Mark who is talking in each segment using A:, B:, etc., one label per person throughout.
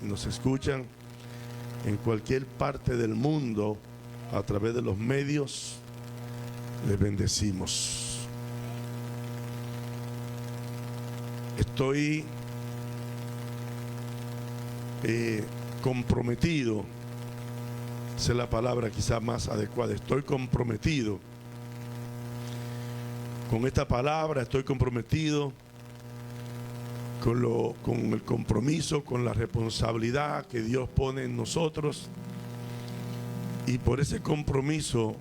A: nos escuchan en cualquier parte del mundo a través de los medios, les bendecimos. Estoy comprometido, esa es la palabra quizá más adecuada. Estoy comprometido con esta palabra, estoy comprometido con el compromiso, con la responsabilidad que Dios pone en nosotros, y por ese compromiso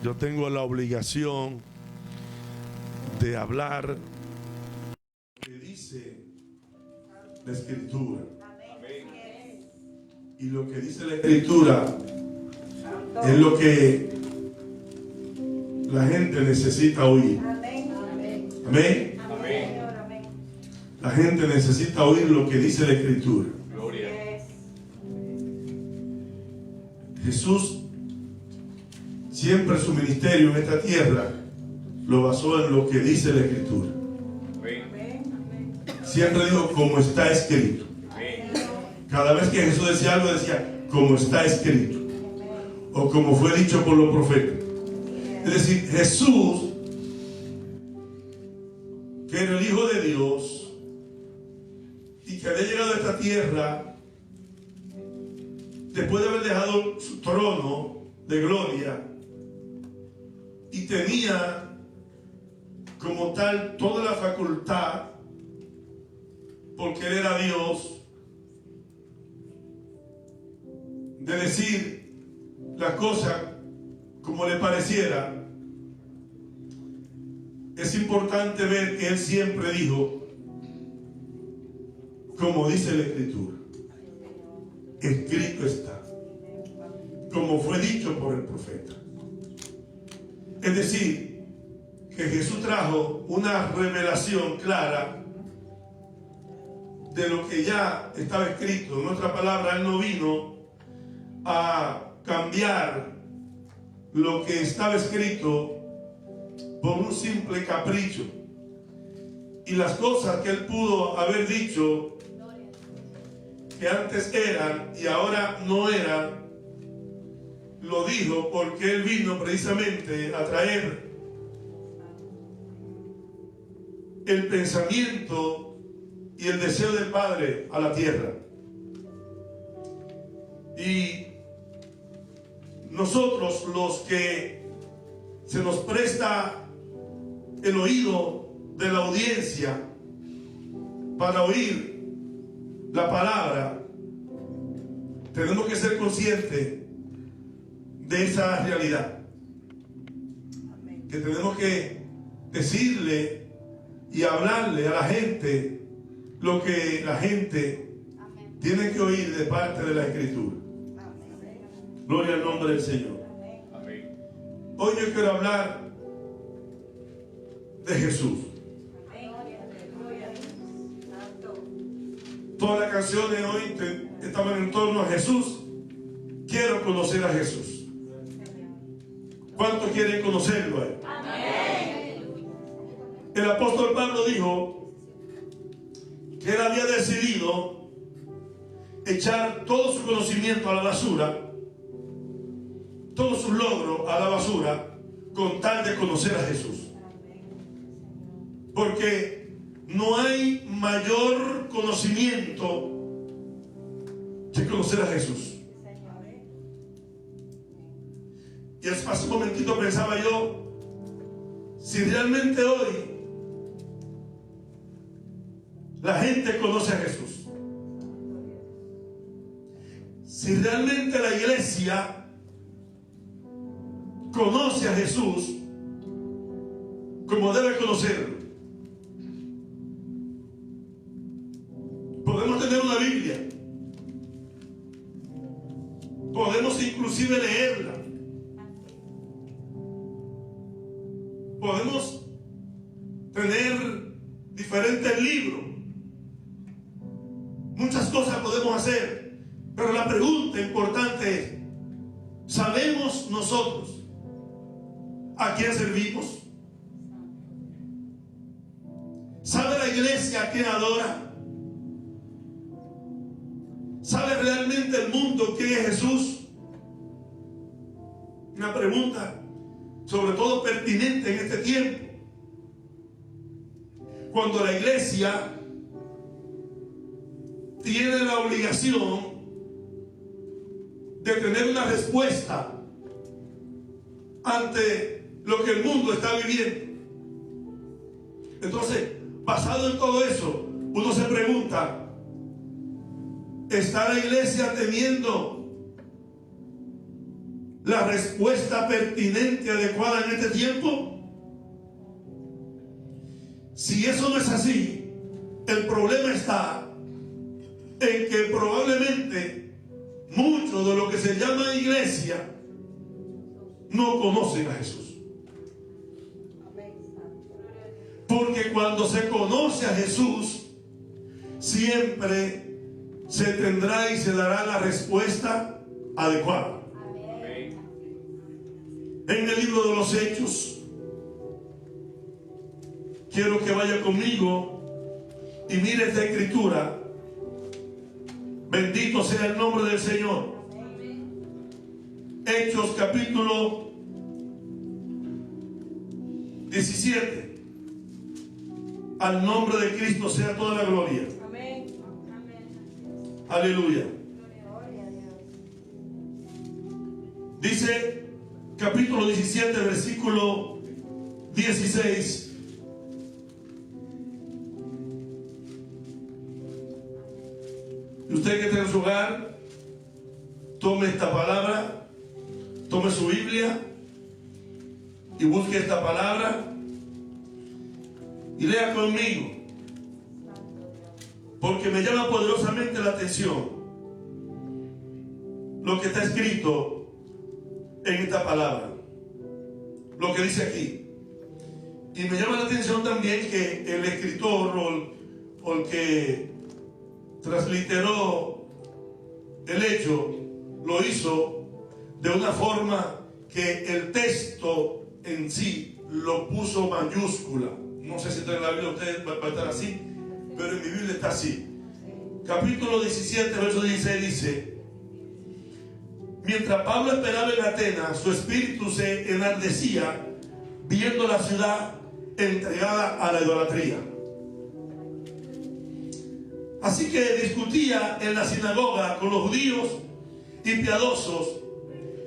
A: yo tengo la obligación de hablar lo que dice la Escritura. Y lo que dice la Escritura es lo que la gente necesita oír. Amén. La gente necesita oír lo que dice la Escritura. Jesús siempre su ministerio en esta tierra lo basó en lo que dice la Escritura. Siempre dijo como está escrito. Cada vez que Jesús decía algo, decía como está escrito o como fue dicho por los profetas. Es decir, Jesús, que era el Hijo de Dios y que había llegado a esta tierra después de haber dejado su trono de gloria, y tenía como tal toda la facultad, porque él era Dios, de decir las cosas como le pareciera. Es importante ver que él siempre dijo como dice la Escritura. Escrito está, como fue dicho por el profeta. Es decir, que Jesús trajo una revelación clara de lo que ya estaba escrito. En otra palabra, él no vino a cambiar lo que estaba escrito por un simple capricho. Y las cosas que él pudo haber dicho que antes eran y ahora no eran, lo dijo porque él vino precisamente a traer el pensamiento y el deseo del Padre a la tierra. Y nosotros, los que se nos presta el oído de la audiencia para oír la palabra, tenemos que ser conscientes de esa realidad, que tenemos que decirle y hablarle a la gente lo que la gente tiene que oír de parte de la Escritura. Gloria al nombre del Señor. Hoy yo quiero hablar de Jesús. Todas las canciones hoy estaban en torno a Jesús. Quiero conocer a Jesús. ¿Cuántos quieren conocerlo a él? El apóstol Pablo dijo que él había decidido echar todo su conocimiento a la basura, todos sus logros a la basura, con tal de conocer a Jesús. Porque no hay mayor conocimiento que conocer a Jesús. Y hace un momentito pensaba yo, si realmente hoy la gente conoce a Jesús, si realmente la iglesia conoce a Jesús como debe conocerlo, podemos tener una Biblia, podemos inclusive leerla, podemos tener diferentes libros, muchas cosas podemos hacer, pero la pregunta importante es, ¿sabemos nosotros a quién servimos? ¿Sabe la iglesia a quién adora? ¿Sabe realmente el mundo quién es Jesús? Una pregunta sobre todo pertinente en este tiempo. Cuando la iglesia tiene la obligación de tener una respuesta ante lo que el mundo está viviendo. Entonces, basado en todo eso, uno se pregunta, ¿está la iglesia teniendo la respuesta pertinente, adecuada en este tiempo? Si eso no es así, el problema está en que probablemente muchos de lo que se llama iglesia no conocen a Jesús. Porque cuando se conoce a Jesús, siempre se tendrá y se dará la respuesta adecuada. En el libro de los Hechos, quiero que vaya conmigo y mire esta escritura. Bendito sea el nombre del Señor. Hechos capítulo 17. Al nombre de Cristo sea toda la gloria. Amén. Aleluya. Dice capítulo 17, versículo 16. Y usted que está en su hogar, tome esta palabra, tome su Biblia y busque esta palabra y lea conmigo, porque me llama poderosamente la atención lo que está escrito en esta palabra, lo que dice aquí. Y me llama la atención también que el escritor o el que transliteró el hecho lo hizo de una forma que el texto en sí lo puso mayúscula. No sé si en la Biblia usted va a estar así, pero en mi Biblia está así. Capítulo 17, verso 16 dice: mientras Pablo esperaba en Atenas, su espíritu se enardecía viendo la ciudad entregada a la idolatría. Así que discutía en la sinagoga con los judíos y piadosos,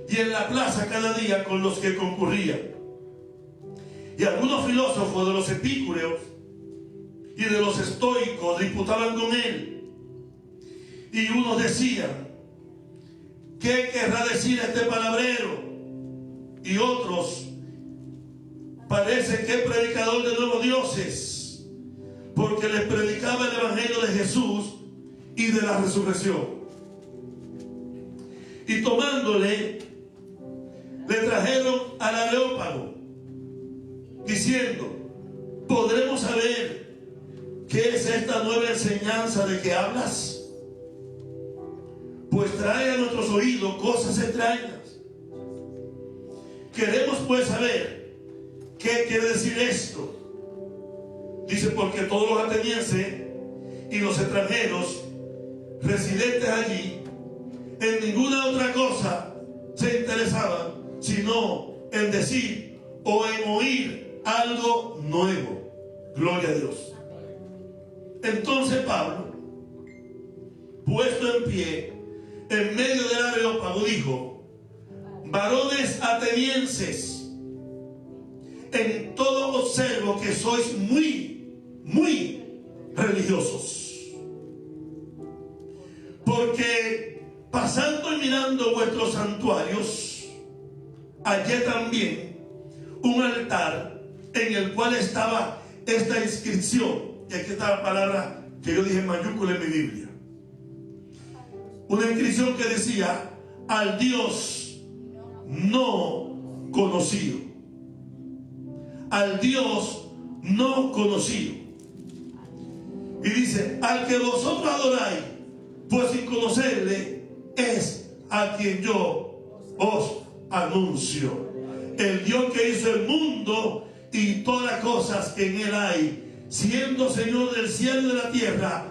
A: y en la plaza cada día con los que concurrían. Y algunos filósofos de los epicúreos y de los estoicos disputaban con él. Y unos decían: ¿qué querrá decir este palabrero? Y otros: parece que es predicador de nuevos dioses, porque les predicaba el evangelio de Jesús y de la resurrección. Y tomándole, le trajeron al Areópago, diciendo: ¿podremos saber qué es esta nueva enseñanza de que hablas? Pues trae a nuestros oídos cosas extrañas. Queremos pues saber qué quiere decir esto. Dice: porque todos los atenienses y los extranjeros residentes allí en ninguna otra cosa se interesaban sino en decir o en oír algo nuevo. Gloria a Dios. Entonces Pablo, puesto en pie en medio del Areópago, dijo: varones atenienses, en todo observo que sois muy religiosos, porque pasando y mirando vuestros santuarios, hallé también un altar en el cual estaba esta inscripción. Y aquí está la palabra que yo dije en mayúscula en mi Biblia. Una inscripción que decía: al Dios no conocido. Al Dios no conocido. Y dice: al que vosotros adoráis, pues sin conocerle, es a quien yo os anuncio. El Dios que hizo el mundo y todas las cosas que en él hay, siendo Señor del cielo y de la tierra,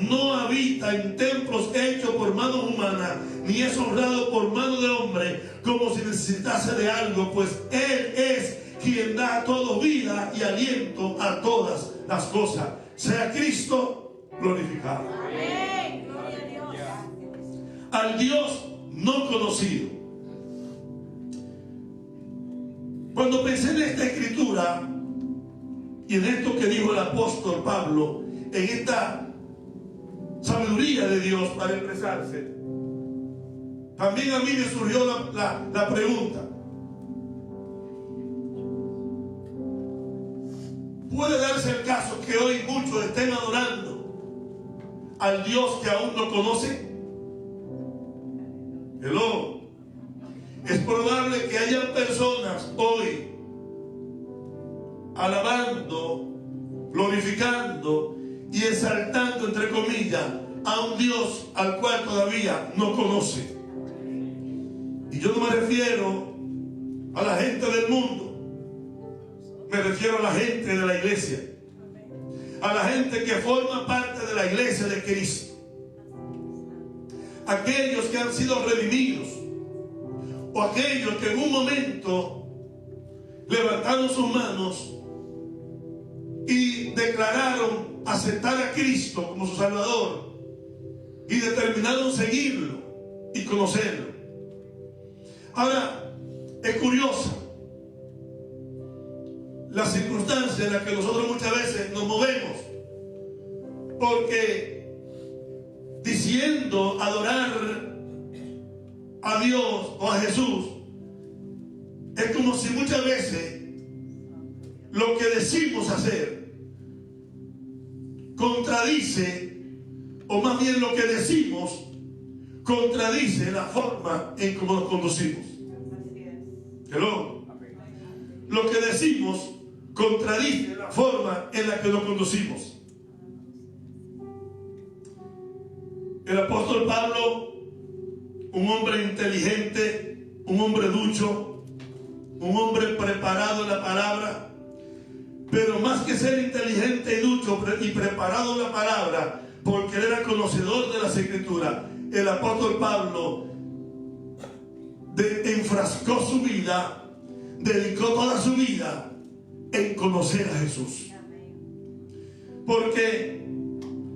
A: no habita en templos hechos por manos humanas, ni es honrado por mano de hombre, como si necesitase de algo, pues Él es quien da a todo vida y aliento a todas las cosas. Sea Cristo glorificado.
B: Amén. Gloria a Dios.
A: Al Dios no conocido. Cuando pensé en esta escritura y en esto que dijo el apóstol Pablo, en esta sabiduría de Dios para expresarse, también a mí me surgió la pregunta: ¿puede darse el caso que hoy muchos estén adorando al Dios que aún no conocen? Hello. Es probable que haya personas hoy alabando, glorificando y exaltando, entre comillas, a un Dios al cual todavía no conoce. Y yo no me refiero a la gente del mundo, me refiero a la gente de la iglesia, a la gente que forma parte de la iglesia de Cristo, aquellos que han sido redimidos, o aquellos que en un momento levantaron sus manos y declararon aceptar a Cristo como su Salvador y determinaron seguirlo y conocerlo. Ahora, es curiosa la circunstancia en la que nosotros muchas veces nos movemos, porque diciendo adorar a Dios o a Jesús, es como si muchas veces lo que decimos hacer contradice, o más bien lo que decimos contradice la forma en cómo nos conducimos. Hello. Lo que decimos contradice la forma en la que nos conducimos. El apóstol Pablo, un hombre inteligente, un hombre ducho, un hombre preparado en la palabra, pero más que ser inteligente y ducho y preparado en la palabra, porque él era conocedor de las Escrituras, el apóstol Pablo enfrascó su vida, dedicó toda su vida en conocer a Jesús. Porque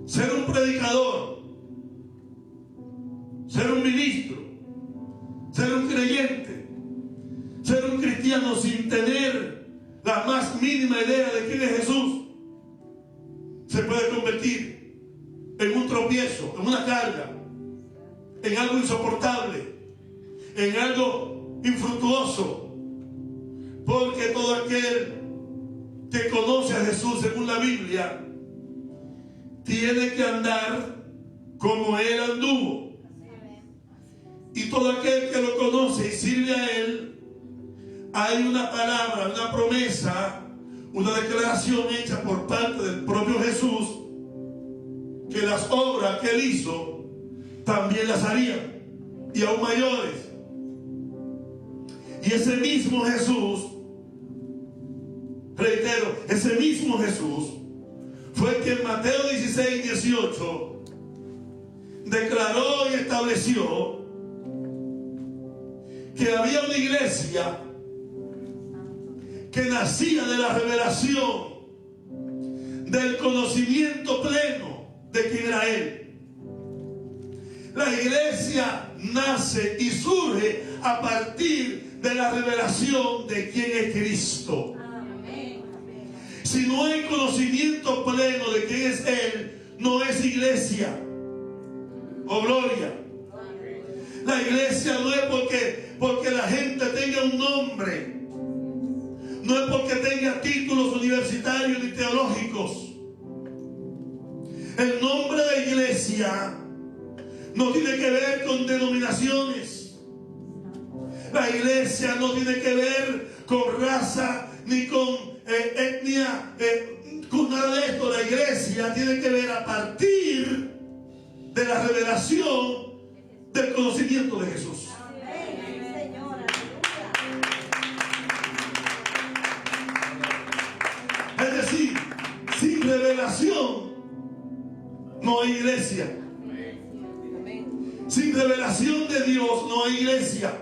A: ser un predicador, ser un ministro, ser un creyente, ser un cristiano sin tener la más mínima idea de quién es Jesús, se puede convertir en un tropiezo, en una carga, en algo insoportable, en algo infructuoso. Porque todo aquel que conoce a Jesús según la Biblia tiene que andar como Él anduvo. Y todo aquel que lo conoce y sirve a Él, hay una palabra, una promesa, una declaración hecha por parte del propio Jesús, que las obras que Él hizo también las haría, y aún mayores. Y ese mismo Jesús, reitero, ese mismo Jesús fue el que en Mateo 16, 18 declaró y estableció que había una iglesia que nacía de la revelación, del conocimiento pleno de quién era Él. La iglesia nace y surge a partir de la revelación de quién es Cristo. Si no hay conocimiento pleno de quién es Él, no es iglesia. Oh, gloria. La iglesia no es porque la gente tenga un nombre, no es porque tenga títulos universitarios ni teológicos. El nombre de iglesia no tiene que ver con denominaciones. La iglesia no tiene que ver con raza ni con etnia, con nada de esto. La iglesia tiene que ver a partir de la revelación del conocimiento de Jesús. Es decir, sin revelación no no hay iglesia. Sin revelación de Dios no hay iglesia.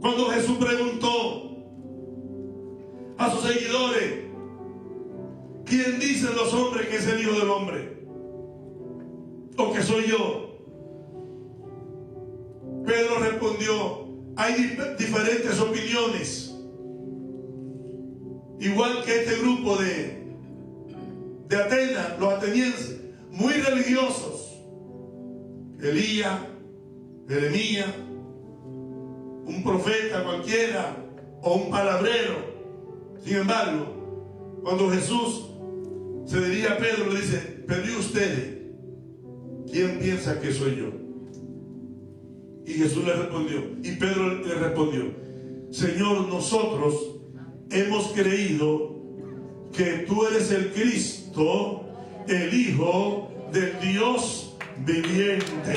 A: Cuando Jesús preguntó a sus seguidores, ¿quién dicen los hombres que es el Hijo del Hombre? ¿O que soy yo? Pedro respondió, hay diferentes opiniones. Igual que este grupo de Atenas, los atenienses, muy religiosos. Elías, Jeremías, un profeta cualquiera o un palabrero. Sin embargo, cuando Jesús se dirige a Pedro, le dice, pero ¿y ustedes? ¿Quién piensa que soy yo? Y Jesús le respondió, y Pedro le respondió, Señor, nosotros hemos creído que tú eres el Cristo, el Hijo del Dios viviente.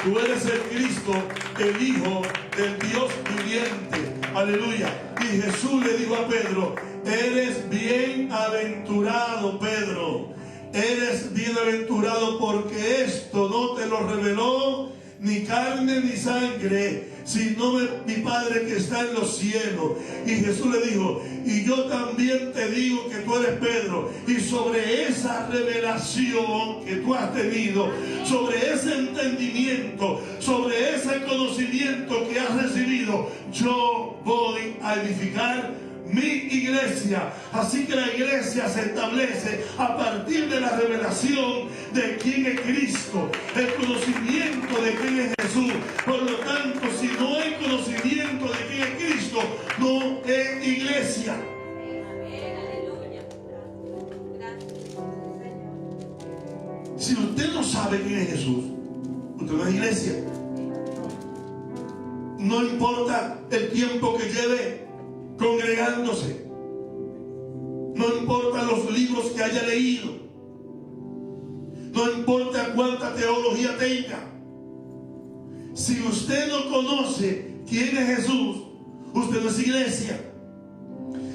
A: Tú eres el Cristo, el Hijo del Dios viviente. Aleluya. Y Jesús le dijo a Pedro, eres bienaventurado, Pedro. Eres bienaventurado porque esto no te lo reveló ni carne ni sangre, sino mi Padre que está en los cielos. Y Jesús le dijo, y yo también te digo que tú eres Pedro, y sobre esa revelación que tú has tenido, sobre ese entendimiento, sobre ese conocimiento que has recibido, yo voy a edificar mi iglesia. Así que la iglesia se establece a partir de la revelación de quién es Cristo, el conocimiento de quién es Jesús. Por lo tanto, si no hay conocimiento de quién es Cristo, no es iglesia. Si usted no sabe quién es Jesús, usted no es iglesia. No importa el tiempo que lleve congregándose, no importa los libros que haya leído, no importa cuánta teología tenga, si usted no conoce quién es Jesús, usted no es iglesia.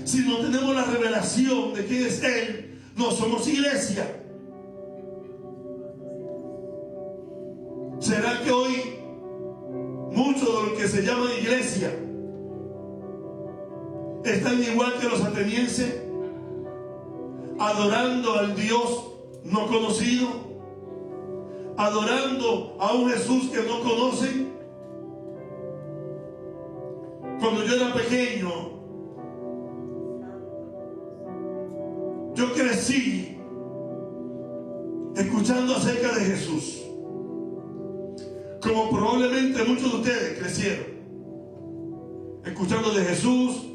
A: Si no tenemos la revelación de quién es Él, no somos iglesia. ¿Será que hoy muchos de los que se llaman iglesia están igual que los atenienses, adorando al Dios no conocido, adorando a un Jesús que no conocen? Cuando yo era pequeño, yo crecí escuchando acerca de Jesús, como probablemente muchos de ustedes crecieron, escuchando de Jesús,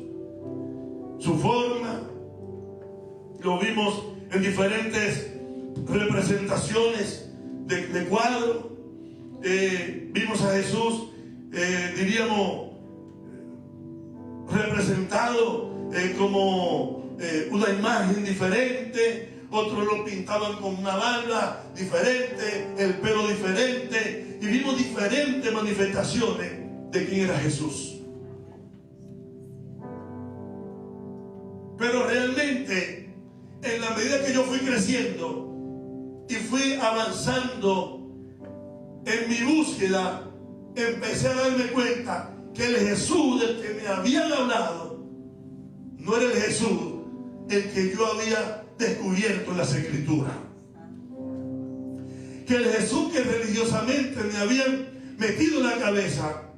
A: su forma. Lo vimos en diferentes representaciones de cuadros. Vimos a Jesús, diríamos, representado como una imagen diferente. Otros lo pintaban con una barba diferente, el pelo diferente, y vimos diferentes manifestaciones de quién era Jesús. Pero realmente, en la medida que yo fui creciendo y fui avanzando en mi búsqueda, empecé a darme cuenta que el Jesús del que me habían hablado no era el Jesús el que yo había descubierto en las Escrituras. Que el Jesús que religiosamente me habían metido en la cabeza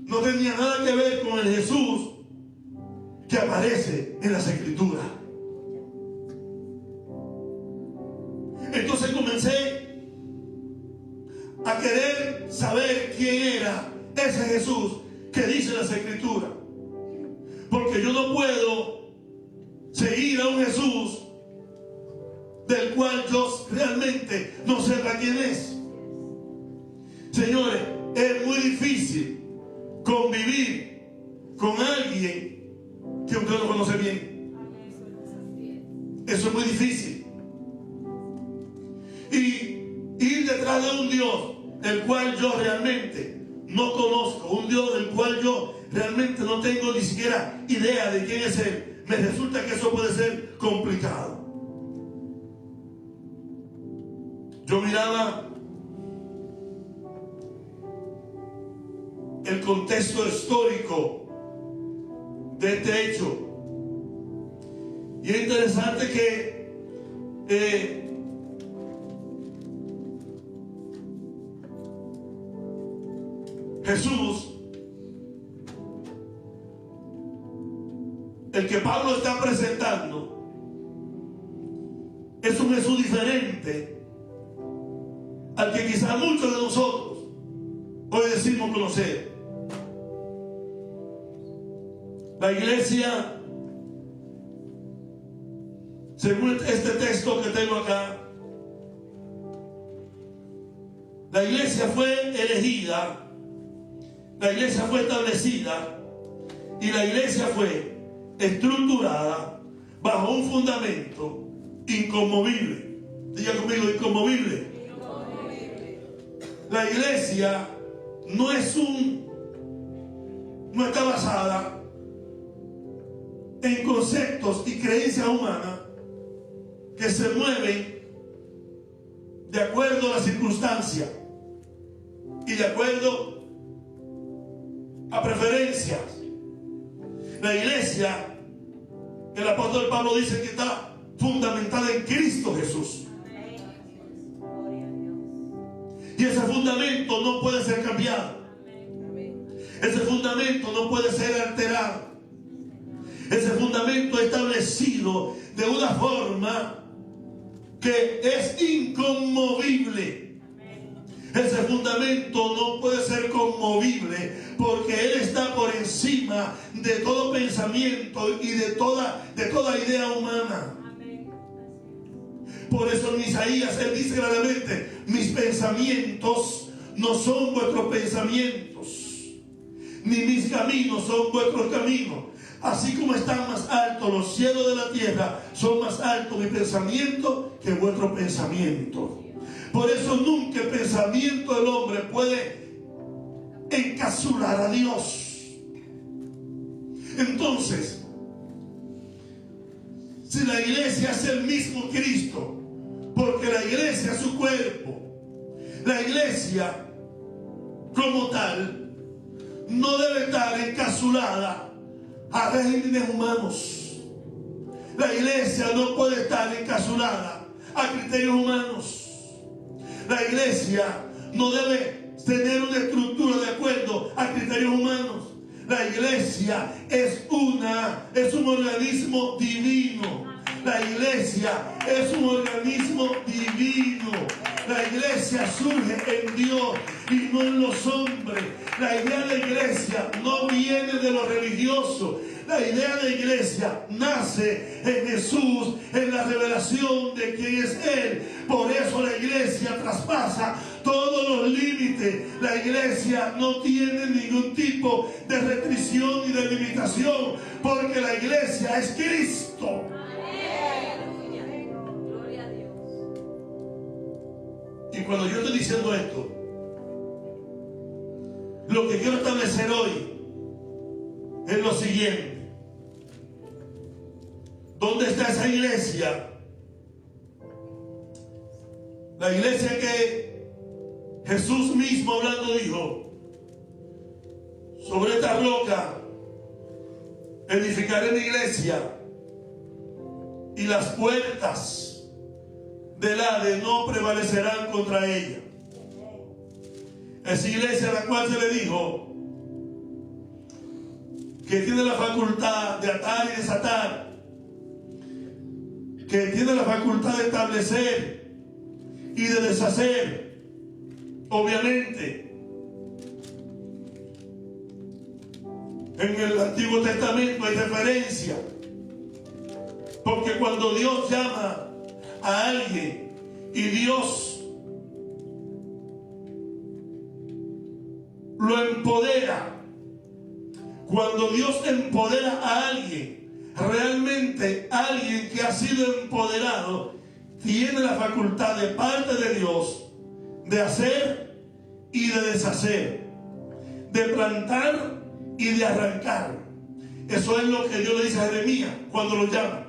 A: no tenía nada que ver con el Jesús que aparece en las Escrituras. Entonces comencé a querer saber quién era ese Jesús que dice las Escrituras, porque yo no puedo seguir a un Jesús del cual yo realmente no sepa quién es. Señores, es muy difícil convivir con alguien que usted no conoce bien. Eso es muy difícil. Y ir detrás de un Dios el cual yo realmente no conozco, un Dios del cual yo realmente no tengo ni siquiera idea de quién es Él, me resulta que eso puede ser complicado. Yo miraba el contexto histórico de este hecho, y es interesante que Jesús, el que Pablo está presentando, es un Jesús diferente al que quizás muchos de nosotros hoy decimos conocer. La iglesia, según este texto que tengo acá, la iglesia fue elegida, la iglesia fue establecida y la iglesia fue estructurada bajo un fundamento inconmovible. Diga conmigo, inconmovible. La iglesia no está basada en conceptos y creencias humanas que se mueven de acuerdo a las circunstancias y de acuerdo a preferencias. La iglesia, el apóstol Pablo dice que está fundamentada en Cristo Jesús. Y ese fundamento no puede ser cambiado. Ese fundamento no puede ser alterado. Ese fundamento establecido de una forma que es inconmovible. Ese fundamento no puede ser conmovible porque Él está por encima de todo pensamiento y de toda idea humana. Por eso en Isaías Él dice claramente: mis pensamientos no son vuestros pensamientos, ni mis caminos son vuestros caminos. Así como están más altos los cielos de la tierra, son más altos mis pensamientos que vuestros pensamientos. Por eso nunca el pensamiento del hombre puede encapsular a Dios. Entonces, si la iglesia es el mismo Cristo, porque la iglesia es su cuerpo, la iglesia como tal no debe estar encapsulada a regímenes humanos. La iglesia no puede estar encapsulada a criterios humanos. La iglesia no debe tener una estructura de acuerdo a criterios humanos. La iglesia es un organismo divino. La iglesia es un organismo divino. La iglesia surge en Dios y no en los hombres. La idea de iglesia no viene de lo religioso. La idea de iglesia nace en Jesús, en la revelación de quién es Él. Por eso la iglesia traspasa todos los límites. La iglesia no tiene ningún tipo de restricción ni de limitación, porque la iglesia es Cristo.
B: Gloria a Dios.
A: Y cuando yo estoy diciendo esto, lo que quiero establecer hoy es lo siguiente. ¿Dónde está esa iglesia? La iglesia que Jesús mismo hablando dijo: sobre esta roca edificaré mi iglesia y las puertas del Hades no prevalecerán contra ella. Esa iglesia a la cual se le dijo que tiene la facultad de atar y desatar, que tiene la facultad de establecer y de deshacer. Obviamente, en el Antiguo Testamento hay referencia, porque cuando Dios llama a alguien y Dios lo empodera, cuando Dios empodera a alguien, realmente alguien que ha sido empoderado tiene la facultad de parte de Dios de hacer y de deshacer, de plantar y de arrancar. Eso es lo que Dios le dice a Jeremías cuando lo llama.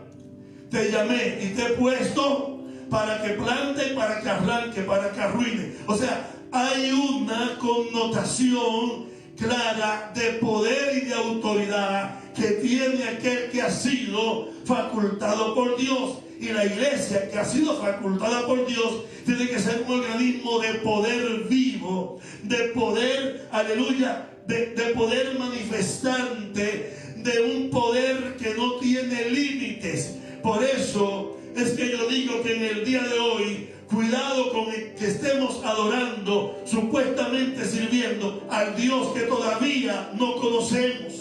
A: Te llamé y te he puesto para que plante, para que arranque, para que arruine. O sea, hay una connotación clara de poder y de autoridad que tiene aquel que ha sido facultado por Dios. Y la iglesia que ha sido facultada por Dios tiene que ser un organismo de poder vivo, de poder, aleluya, de poder manifestante, de un poder que no tiene límites. Por eso es que yo digo que en el día de hoy, cuidado con el que estemos adorando, supuestamente sirviendo al Dios que todavía no conocemos.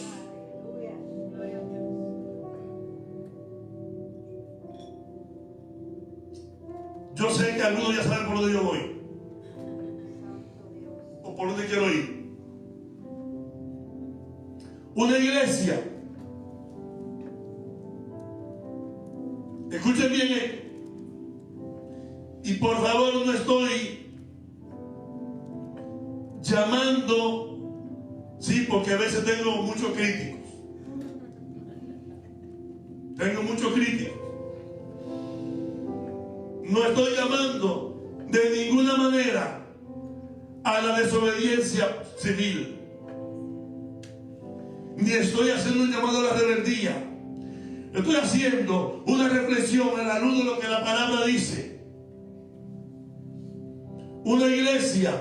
A: Yo sé que algunos ya saben por dónde yo voy, o por dónde quiero ir. Una iglesia, escuchen bien esto, y por favor no estoy llamando, sí, porque a veces tengo muchos críticos. No estoy llamando de ninguna manera a la desobediencia civil, ni estoy haciendo un llamado a la rebeldía. Estoy haciendo una reflexión a la luz de lo que la palabra dice. Una iglesia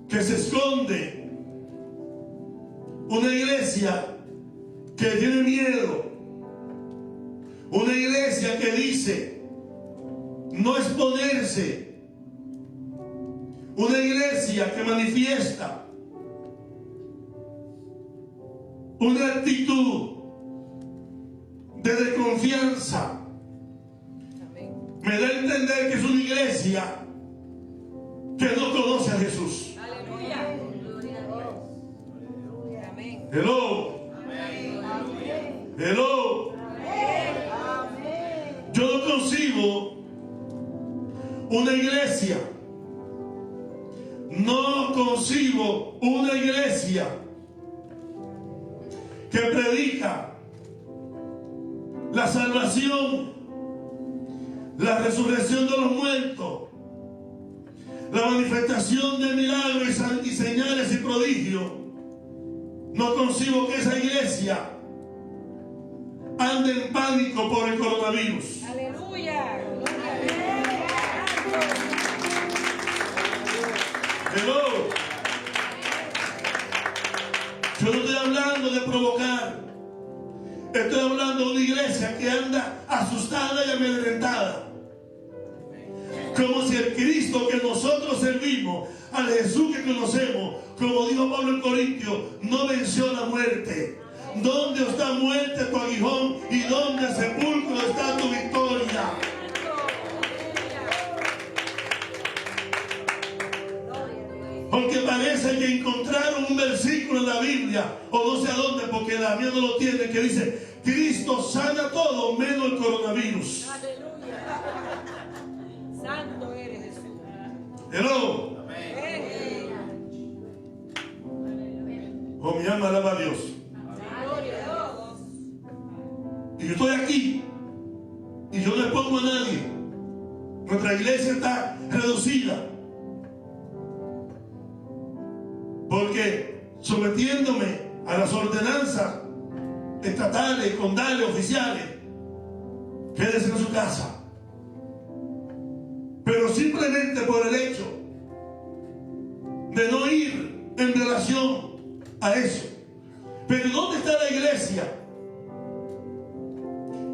A: que se esconde, una iglesia que tiene miedo, una iglesia que dice no exponerse, una iglesia que manifiesta una actitud de desconfianza. Me da a entender que es una iglesia que no conoce a Jesús.
B: Aleluya. Amén.
A: Hello. Hello. Yo no concibo una iglesia. No concibo una iglesia que predica la salvación, la resurrección de los muertos, la manifestación de milagros y señales y prodigios. No concibo que esa iglesia ande en pánico por el coronavirus.
B: Aleluya.
A: Hello. Yo no estoy hablando de provocar. Estoy hablando de una iglesia que anda asustada y amedrentada. Como si el Cristo que nosotros servimos, al Jesús que conocemos, como dijo Pablo en Corintios, no venció la muerte. ¿Dónde está muerte tu aguijón? ¿Y dónde sepulcro está tu victoria? Porque parece que encontraron un versículo en la Biblia, o no sé a dónde, porque la mía no lo tiene, que dice: Cristo sana todo menos el coronavirus.
B: Aleluya. Santo eres Jesús.
A: Hello. Oh, mi alma alaba a Dios. Y yo estoy aquí y yo no expongo a nadie. Nuestra iglesia está reducida, porque sometiéndome a las ordenanzas estatales, condales, oficiales, quédese en su casa. Pero simplemente por el hecho de no ir en relación a eso. Pero ¿dónde está la iglesia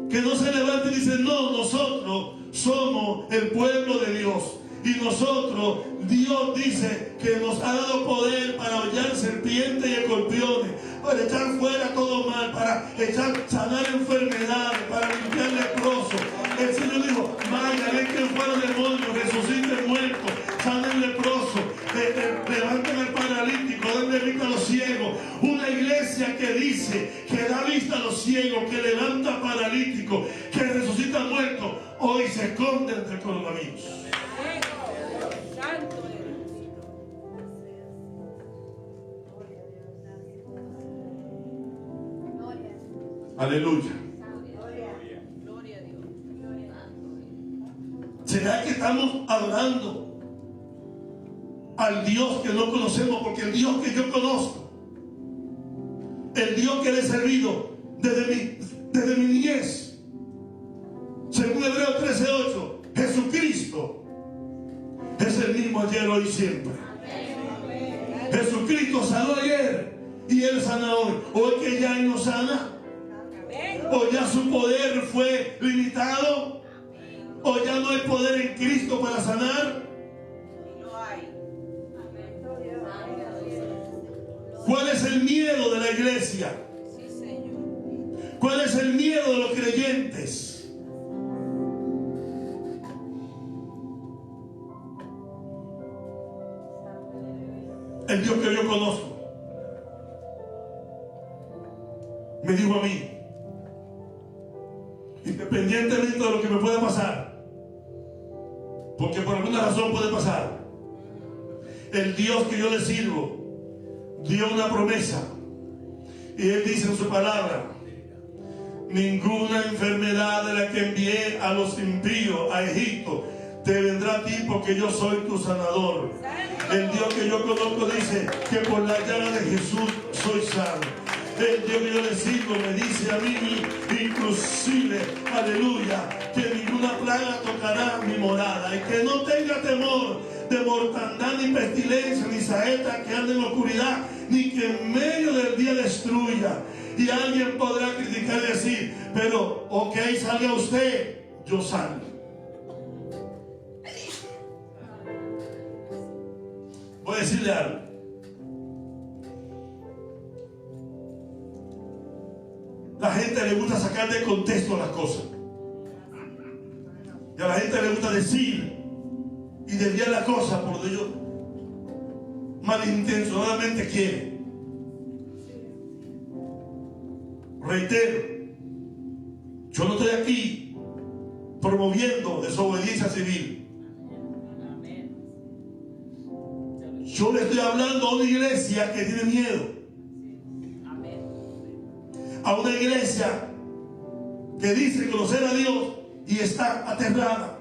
A: que no se levanta y dice: no, nosotros somos el pueblo de Dios, y nosotros, Dios dice que nos ha dado poder para hollar serpientes y escorpiones, para echar fuera todo mal, para sanar enfermedades, para limpiar leprosos? El Señor dijo: vaya, ven que fuera demonios, resuciten muertos, sanen leprosos, levanten al paralítico, den vista a los ciegos. Una iglesia que dice que da vista a los ciegos, que levanta paralíticos, que resucita muertos, hoy se esconde entre el coronavirus. Aleluya.
B: Gloria a Dios.
A: ¿Será que estamos adorando al Dios que no conocemos? Porque el Dios que yo conozco, el Dios que le he servido desde mi niñez, según Hebreos 13:8, Jesucristo es el mismo ayer, hoy y siempre. Jesucristo sanó ayer y Él sana hoy. Hoy que ya Él no sana, o ya su poder fue limitado, o ya no hay poder en Cristo para sanar. ¿Cuál es el miedo de la iglesia? ¿Cuál es el miedo de los creyentes? El Dios que yo conozco me dijo a mí, independientemente de lo que me pueda pasar, porque por alguna razón puede pasar, el Dios que yo le sirvo dio una promesa, y Él dice en su palabra: ninguna enfermedad de la que envié a los impíos a Egipto te vendrá a ti, porque yo soy tu sanador. El Dios que yo conozco dice que por la llaga de Jesús soy sano. El Dios que yo le sirvo me dice a mí, inclusive, aleluya, que ninguna plaga tocará mi morada, y que no tenga temor de mortandad, ni pestilencia, ni saeta que ande en la oscuridad, ni que en medio del día destruya. Y alguien podrá criticar y decir: pero, ok, salga usted, yo salgo. Voy a decirle algo. La gente le gusta sacar de contexto las cosas. Y a la gente le gusta decir y desviar la cosa por donde ellos malintencionadamente quieren. Reitero, yo no estoy aquí promoviendo desobediencia civil. Yo le estoy hablando a una iglesia que tiene miedo. A una iglesia que dice conocer a Dios y está aterrada.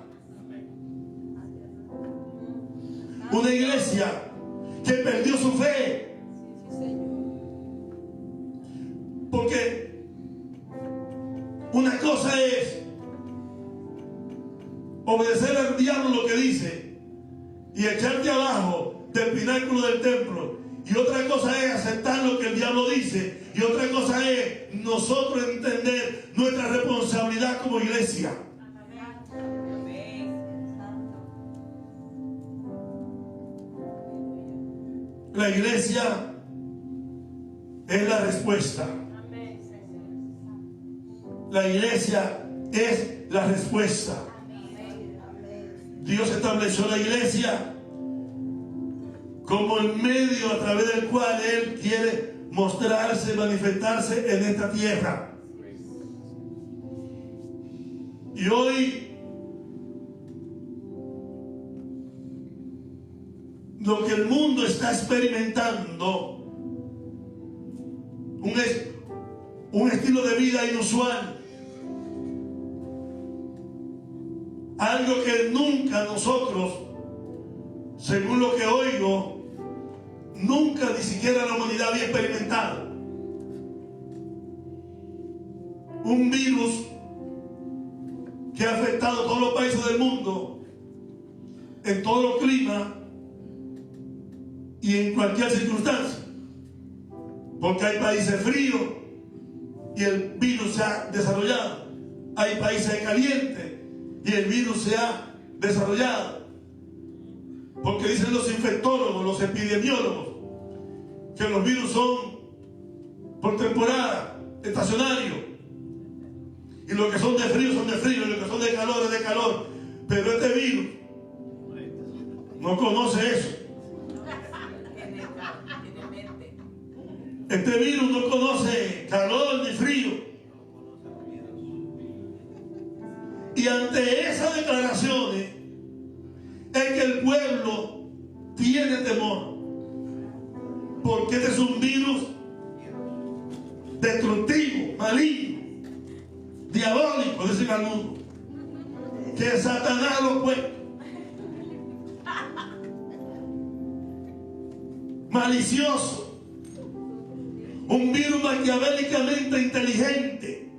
A: Una iglesia que perdió su fe. Porque una cosa es obedecer al diablo lo que dice y echarte abajo del pináculo del templo, y otra cosa es aceptar lo que el diablo dice, y otra cosa es nosotros entender nuestra responsabilidad como iglesia. La iglesia es la respuesta. La iglesia es la respuesta. Dios estableció la iglesia como el medio a través del cual Él quiere mostrarse, manifestarse en esta tierra. Y hoy lo que el mundo está experimentando, un estilo de vida inusual, algo que nunca nosotros, según lo que oigo, nunca ni siquiera la humanidad había experimentado. Un virus que ha afectado a todos los países del mundo, en todos los climas y en cualquier circunstancia. Porque hay países fríos y el virus se ha desarrollado. Hay países calientes y el virus se ha desarrollado. Porque dicen los infectólogos, los epidemiólogos, que los virus son por temporada, estacionarios. Y los que son de frío son de frío, y los que son de calor es de calor. Pero este virus no conoce eso. Este virus no conoce calor ni frío. Y ante esas declaraciones es que el pueblo tiene temor, porque este es un virus destructivo, maligno, diabólico, dicen algunos, que Satanás lo fue. Malicioso, un virus maquiavélicamente inteligente,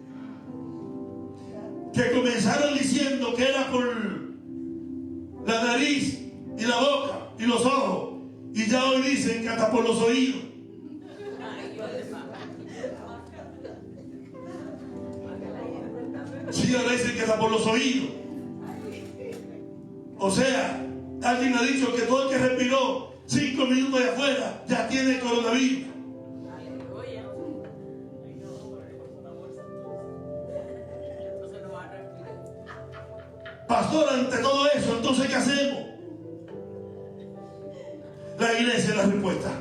A: que comenzaron diciendo que era por la nariz y la boca y los ojos, y ya hoy dicen que hasta por los oídos. Sí, ahora dicen que hasta por los oídos. O sea, alguien ha dicho que todo el que respiró 5 minutos de afuera ya tiene coronavirus. Pastor, ante todo eso, entonces ¿qué hacemos? La iglesia es la respuesta.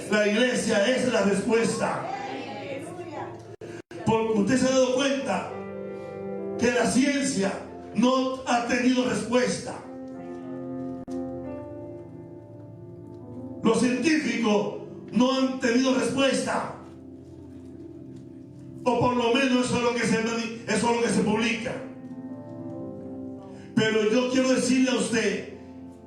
A: La iglesia es la respuesta. Porque usted se ha dado cuenta que la ciencia no ha tenido respuesta. Los científicos no han tenido respuesta. O por lo menos eso es lo que se publica. Pero yo quiero decirle a usted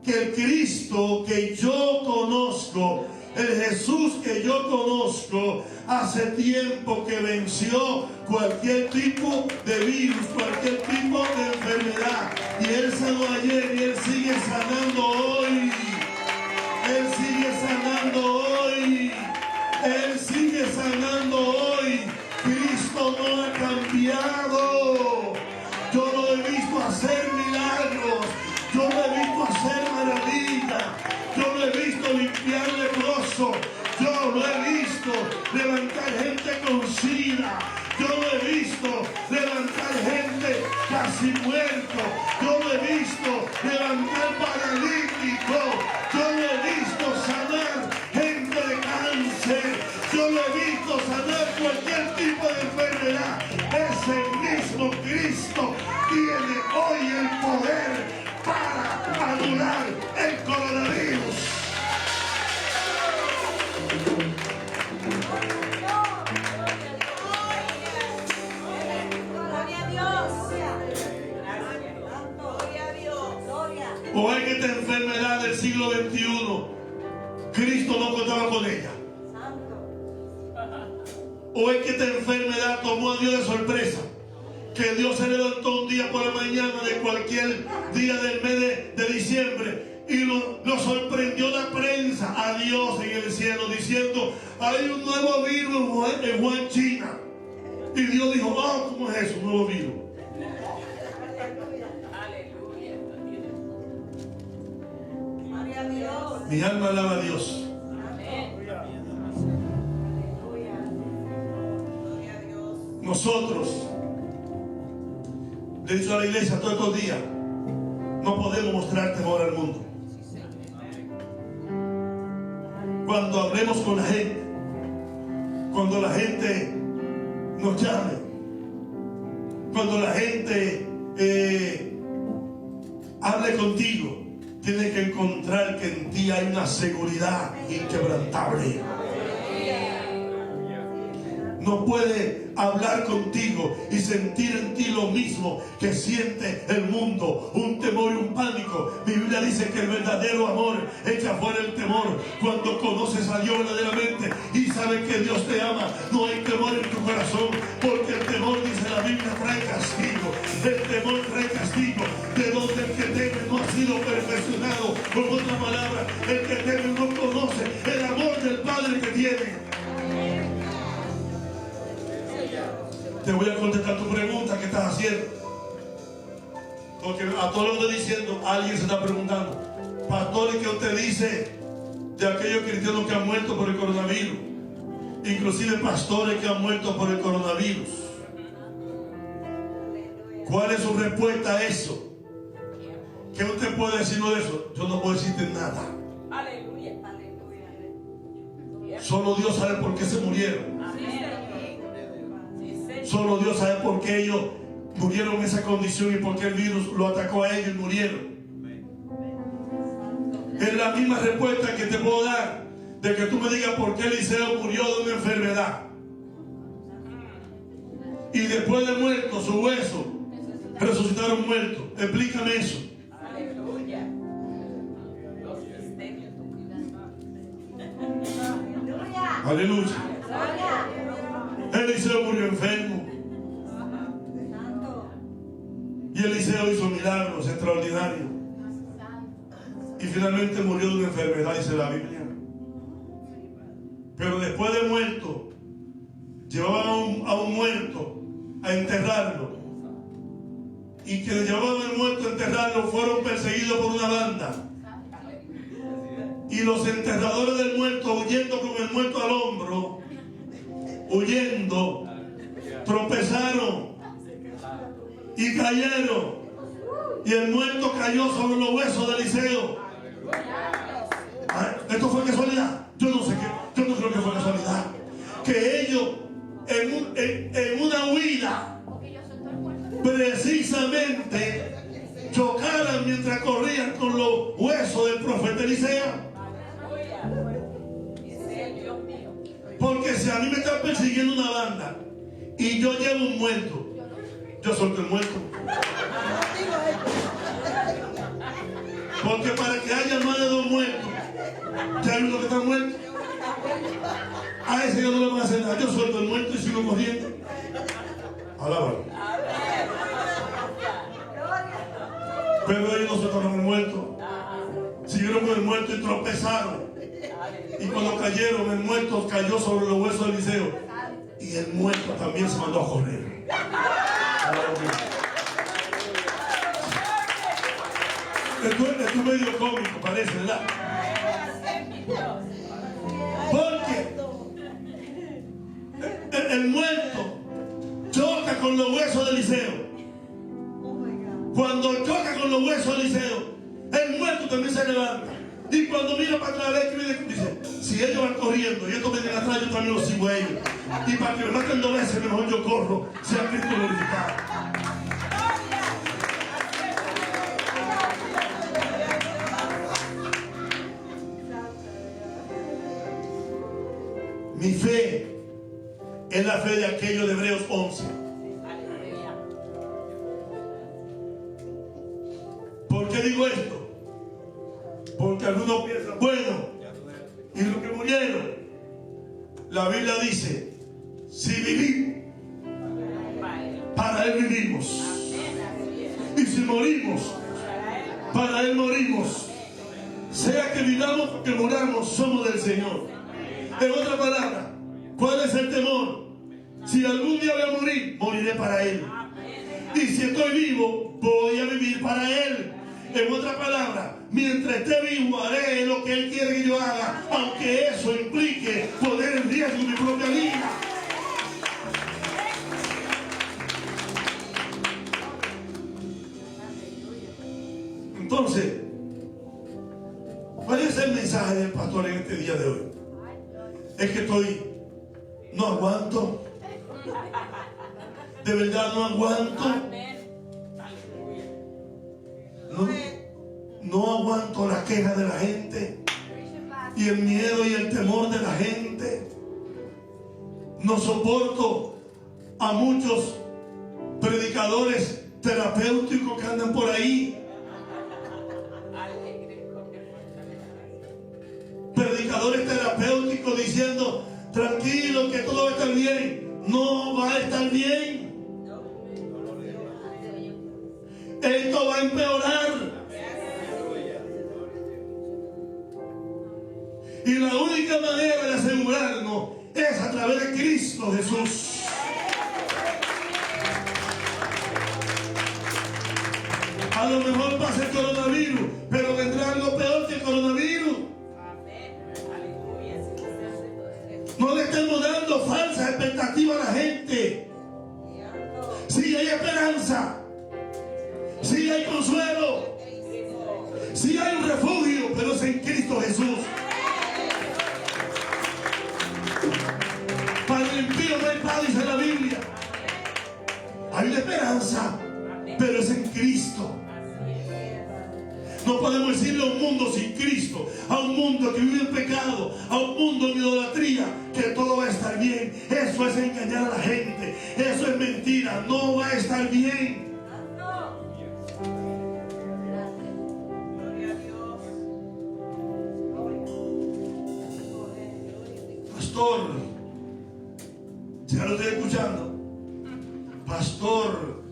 A: que el Cristo que yo conozco, el Jesús que yo conozco, hace tiempo que venció cualquier tipo de virus, cualquier tipo de enfermedad. Y Él sanó ayer y Él sigue sanando hoy. Él sigue sanando hoy. Él sigue sanando hoy. Cristo no ha cambiado. Yo lo he visto hacer milagros. Yo lo he visto hacer maravillas. Yo lo he visto limpiar leproso. Yo lo he visto levantar gente con sida. Yo lo he visto levantar gente casi muerto. Yo lo he visto levantar paralítico. Yo lo he visto sanar gente de cáncer. Yo lo he visto sanar cualquier tipo de enfermedad. Ese mismo Cristo tiene hoy el poder para anular el coronavirus. O es que esta enfermedad del siglo XXI, Cristo no contaba con ella. O es que esta enfermedad tomó a Dios de sorpresa. Que Dios se levantó un día por la mañana de cualquier día del mes de diciembre y lo sorprendió la prensa a Dios en el cielo diciendo: hay un nuevo virus en Wuhan, China. Y Dios dijo: oh, ¿cómo es eso? Un nuevo virus. Mi alma alaba a Dios. Nosotros, le he dicho a la iglesia todos estos días, no podemos mostrar temor al mundo. Cuando hablemos con la gente, cuando la gente nos llame, cuando la gente hable contigo, tienes que encontrar que en ti hay una seguridad inquebrantable. No puede hablar contigo y sentir en ti lo mismo que siente el mundo, un temor y un pánico. Mi Biblia dice que el verdadero amor echa fuera el temor. Cuando conoces a Dios verdaderamente y sabes que Dios te ama, no hay temor en tu corazón, porque el temor, dice la Biblia, trae castigo. El temor trae castigo, de donde el que teme no ha sido perfeccionado. Con otra palabra, el que teme no conoce el amor del Padre que tiene. Te voy a contestar tu pregunta que estás haciendo. Porque a todo lo que estoy diciendo, alguien se está preguntando: pastor, ¿y qué usted dice de aquellos cristianos que han muerto por el coronavirus? Inclusive pastores que han muerto por el coronavirus. ¿Cuál es su respuesta a eso? ¿Qué usted puede decirnos de eso? Yo no puedo decirte nada.
B: Aleluya.
A: Solo Dios sabe por qué se murieron. Solo Dios sabe por qué ellos murieron en esa condición y por qué el virus lo atacó a ellos y murieron. Es la misma respuesta que te puedo dar de que tú me digas por qué Eliseo murió de una enfermedad. y después de muertos sus huesos resucitaron muertos. Explícame eso.
B: Aleluya. Los misterios.
A: Aleluya. Eliseo murió enfermo. Y Eliseo hizo milagros extraordinarios. Y finalmente murió de una enfermedad, dice la Biblia. Pero después de muerto, llevaban a un muerto a enterrarlo. Y quienes llevaban al muerto a enterrarlo fueron perseguidos por una banda. Y los enterradores del muerto, huyendo con el muerto al hombro, huyendo, tropezaron y cayeron. Y el muerto cayó sobre los huesos de Eliseo. ¿Esto fue casualidad? Yo no sé qué. Yo no creo que fue casualidad. Que ellos en una huida precisamente chocaran mientras corrían con los huesos del profeta Eliseo. Porque si a mí me está persiguiendo una banda y yo llevo un muerto, yo suelto el muerto. Porque para que haya más de 2 muertos, ya hay uno que está muerto. A ese yo no le voy a hacer nada. Yo suelto el muerto y sigo corriendo. Alábalo. Pero ellos no sueltaron el muerto. Siguieron con el muerto y tropezaron. Y cuando cayeron, el muerto cayó sobre los huesos de Eliseo. Y el muerto también se mandó a correr. Esto es medio cómico, parece, ¿verdad? Porque el muerto choca con los huesos de Eliseo. Cuando choca con los huesos de Eliseo, el muerto también se levanta. Y cuando mira para atrás, dice: si ellos van corriendo y estos vienen atrás, yo también los sigo a ellos. Y para que me maten 2 veces, mejor yo corro, sea Cristo glorificado. Mi fe es la fe de aquellos de Hebreos 11. ¿Por qué digo esto? Porque algunos piensan, bueno, y los que murieron, la Biblia dice: si vivimos, para Él vivimos. Y si morimos, para Él morimos. Sea que vivamos o que muramos, somos del Señor. En otra palabra, ¿cuál es el temor? Si algún día voy a morir, moriré para Él. Y si estoy vivo, voy a vivir para Él. En otra palabra, mientras esté vivo, haré lo que Él quiere que yo haga, aunque eso implique poner en riesgo mi propia vida. Entonces, ¿cuál es el mensaje del pastor en este día de hoy? Es que no aguanto. De verdad no aguanto. No aguanto la queja de la gente y el miedo y el temor de la gente. No soporto a muchos predicadores terapéuticos que andan por ahí. Predicadores terapéuticos diciendo: tranquilo, que todo va a estar bien. No va a estar bien. Esto va a empeorar. Y la única manera de asegurarnos es a través de Cristo Jesús. A lo mejor pasa el coronavirus, pero vendrá algo peor que el coronavirus. No le estemos dando falsas expectativas a la gente. Sí hay esperanza, sí hay consuelo, sí hay un refugio, pero es en Cristo Jesús. Para el impío no hay paz, dice la Biblia. Hay una esperanza, pero es en Cristo. No podemos decirle a un mundo sin Cristo, a un mundo que vive en pecado, a un mundo en idolatría, que todo va a estar bien. Eso es engañar a la gente. Eso es mentira. No va a estar bien.
B: Gloria a Dios.
A: Pastor, ¿ya lo estoy escuchando? Pastor,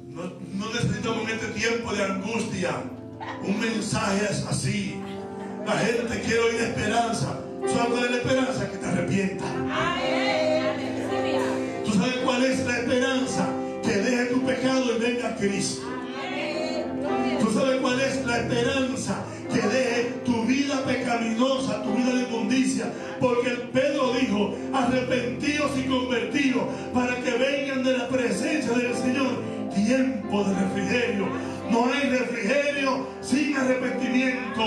A: no necesitamos en este tiempo de angustia un mensaje así. La gente quiere oír esperanza. ¿Sabes cuál es la esperanza? Que te arrepientas. ¿Tú sabes cuál es la esperanza? Que deje tu pecado y venga a Cristo. ¿Tú sabes cuál es la esperanza? Que deje tu vida pecaminosa, tu vida de inmundicia. Porque el Pedro dijo: arrepentidos y convertidos, para que vengan de la presencia del Señor tiempo de refrigerio. No hay refrigerio sin arrepentimiento.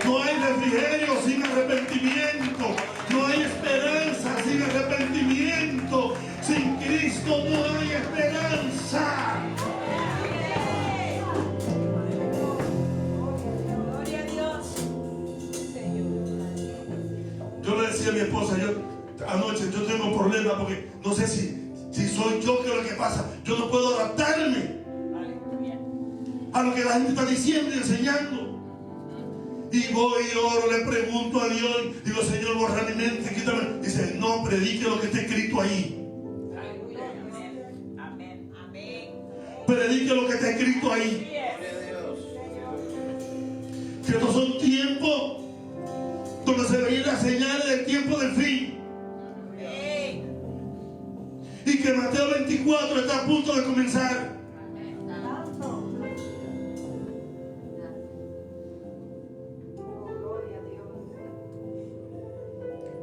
A: No hay refrigerio sin arrepentimiento. No hay esperanza sin arrepentimiento. Sin Cristo no hay esperanza.
B: Gloria a Dios.
A: Yo le decía a mi esposa, anoche yo tengo problemas porque no sé si soy yo que es lo que pasa. Yo no puedo adaptarme a lo que la gente está diciendo y enseñando. Y voy y oro, le pregunto a Dios, digo: Señor, borra mi mente, quítame. Dice: no, predique lo que está escrito ahí.
B: Amén. Amén.
A: Predique lo que está escrito ahí. Que estos son tiempos donde se veían las señales del tiempo del fin. Y que Mateo 24 está a punto de comenzar.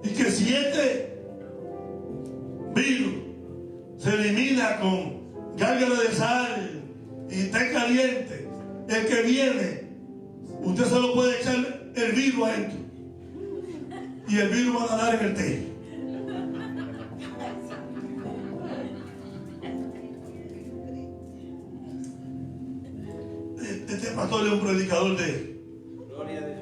A: Y que si este virus se elimina con gárgara de sal y té caliente, el que viene, usted se lo puede echar el virus adentro. Y el virus va a nadar en el té. Este pastor es un predicador de...
C: Gloria a Dios.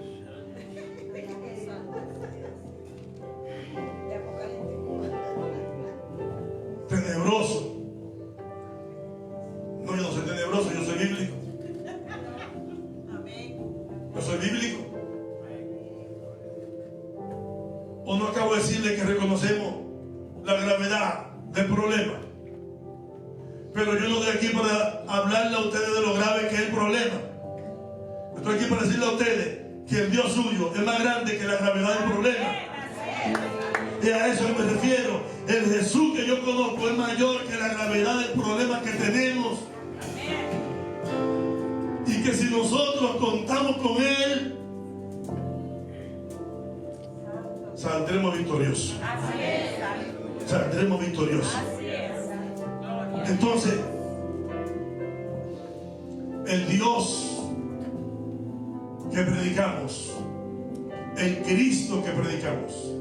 A: tenebroso. No, yo no soy tenebroso, yo soy bíblico. Yo soy bíblico. ¿O no acabo de decirle que reconocemos la gravedad del problema? Pero yo no estoy aquí para hablarle a ustedes de lo grave que es el problema. Estoy aquí para decirle a ustedes que el Dios suyo es más grande que la gravedad del problema. Y a eso me refiero. El Jesús que yo conozco es mayor que la gravedad del problema que tenemos. Y que si nosotros contamos con Él, saldremos victoriosos. Saldremos victoriosos. Entonces, el Dios que predicamos, el Cristo que predicamos,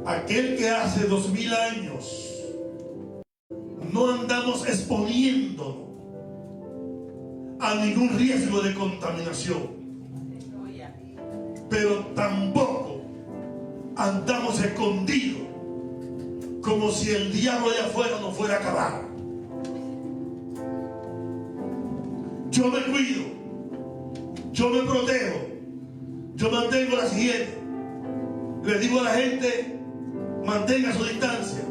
A: aquel que hace 2000 años no andamos exponiéndonos a ningún riesgo de contaminación, pero tampoco andamos escondidos como si el diablo allá afuera nos fuera a acabar. Yo me cuido, yo me protejo, yo mantengo las higiene. Le digo a la gente: mantenga su distancia,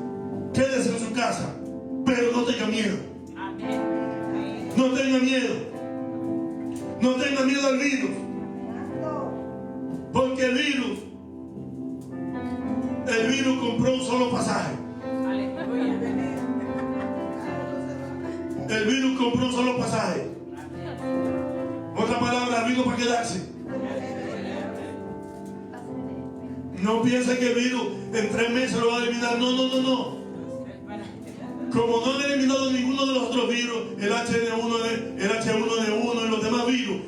A: quédese en su casa, pero no tenga miedo. No tenga miedo. No tenga miedo al virus, porque el virus compró un solo pasaje. El virus compró un solo pasaje. Otra palabra, el virus para quedarse. No piense que el virus en 3 meses lo va a eliminar. No. Como no han eliminado ninguno de los otros virus, el H1N1 y los demás virus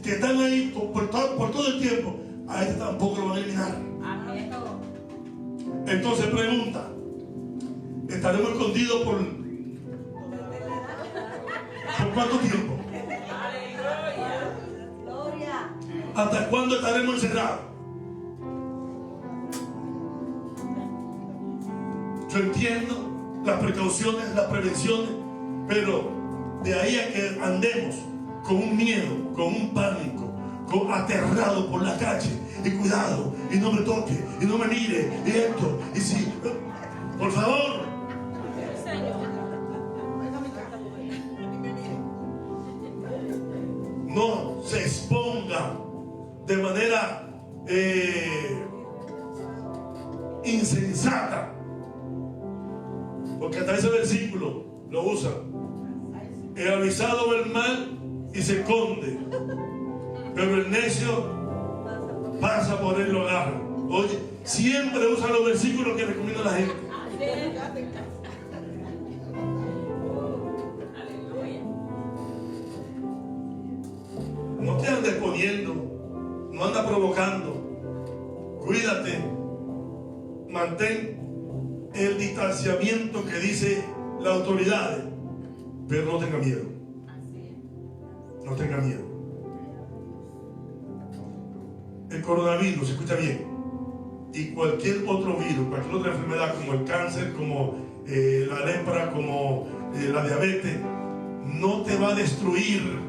A: que están ahí por todo el tiempo, a este tampoco lo van a eliminar. Entonces pregunta: ¿estaremos escondidos por cuánto tiempo? ¿Hasta cuándo estaremos encerrados? Yo entiendo las precauciones, las prevenciones, pero de ahí a que andemos con un miedo, con un pánico, aterrado por la calle, y cuidado, y no me toque, y no me mire, y esto, y si, por favor. No se exponga de manera insensata, porque hasta ese versículo lo usa. El avisado ve el mal y se esconde, pero el necio pasa por él y lo agarra. Oye, siempre usa los versículos que recomienda la gente. No te andes poniendo, no andas provocando. Cuídate, mantén el distanciamiento que dice la autoridad, pero no tenga miedo. No tenga miedo. El coronavirus, escucha bien, y cualquier otro virus, cualquier otra enfermedad como el cáncer, como la lepra, como la diabetes, no te va a destruir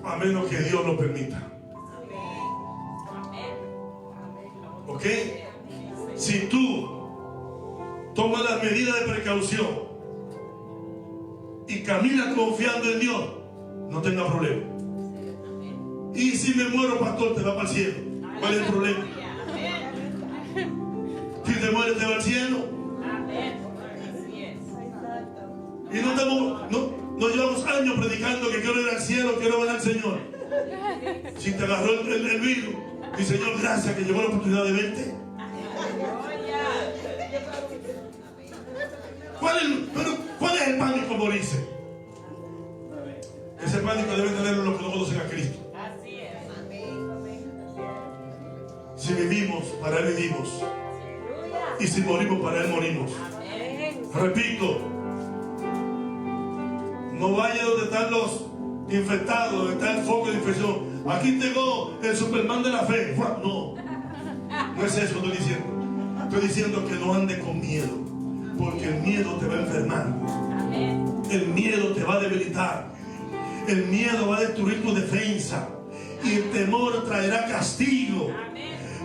A: a menos que Dios lo permita. ¿Ok? Si tú tomas las medidas de precaución y caminas confiando en Dios, no tengas problema. Y si me muero, pastor, te va para el cielo. ¿Cuál es el problema? Si te mueres, te va al cielo. Y no llevamos años predicando que quiero ir al cielo, quiero ver al Señor. Si te agarró el virus, mi Señor, gracias que llegó la oportunidad de verte. ¿Cuál es el pánico, morirse? Ese pánico debe tenerlo los que no conocen a Cristo. Si vivimos, para Él vivimos. Y si morimos, para Él morimos. Repito, no vaya donde están los infectados, donde está el foco de infección. Aquí tengo el Superman de la fe. No, no es eso que estoy diciendo. Estoy diciendo que no ande con miedo, porque el miedo te va a enfermar. El miedo te va a debilitar. El miedo va a destruir tu defensa. Y el temor traerá castigo.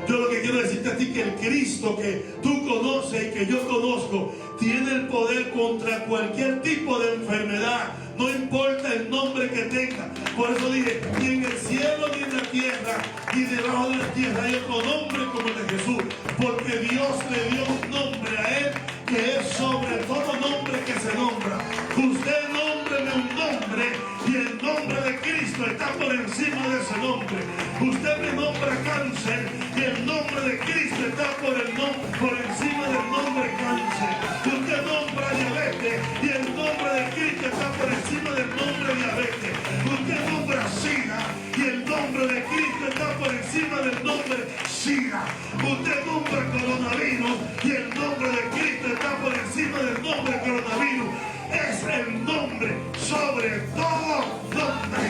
A: Yo lo que quiero decirte a ti, que el Cristo que tú conoces y que yo conozco tiene el poder contra cualquier tipo de enfermedad, no importa el nombre que tenga. Por eso dije, ni en el cielo ni en la tierra ni debajo de la tierra hay otro nombre como el de Jesús, porque Dios le dio un nombre a Él que es sobre todo nombre que se nombra. Usted nómbreme un nombre y el nombre de Cristo está por encima de ese nombre. Usted me nombra cáncer y el nombre de Cristo está por encima del nombre cáncer. Usted nombra diabetes y el nombre de Cristo está por encima del nombre diabetes. Usted nombra SIDA y el nombre de Cristo está por encima del nombre SIDA. Usted nombra coronavirus y el nombre de Cristo está por encima del nombre coronavirus. Es el nombre sobre todo nombre.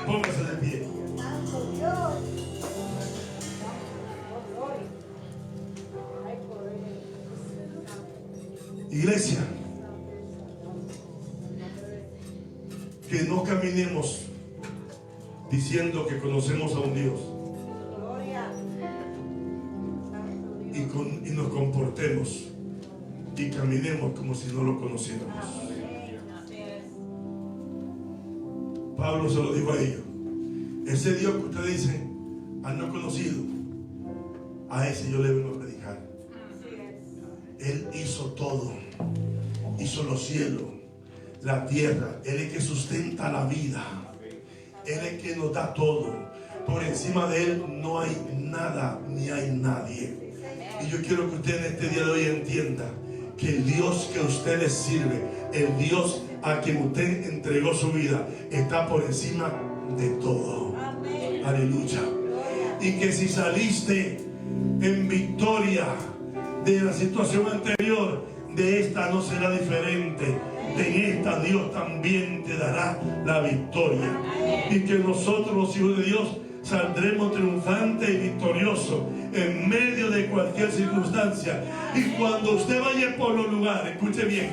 A: Póngase de pie. Iglesia, que no caminemos diciendo que conocemos a un Dios y nos comportemos y caminemos como si no lo conociéramos. Pablo se lo dijo a ellos: ese Dios que ustedes dicen han no conocido, a ese yo le vengo a predicar. Él hizo todo, hizo los cielos, la tierra. Él es el que sustenta la vida, Él es el que nos da todo. Por encima de Él no hay nada ni hay nadie. Y yo quiero que usted en este día de hoy entienda que el Dios que usted le sirve, el Dios a quien usted entregó su vida, está por encima de todo. Aleluya. Y que si saliste en victoria de la situación anterior, de esta no será diferente. En esta Dios también te dará la victoria. Y que nosotros, los hijos de Dios, saldremos triunfantes y victoriosos en medio de cualquier circunstancia. Y cuando usted vaya por los lugares, escuche bien,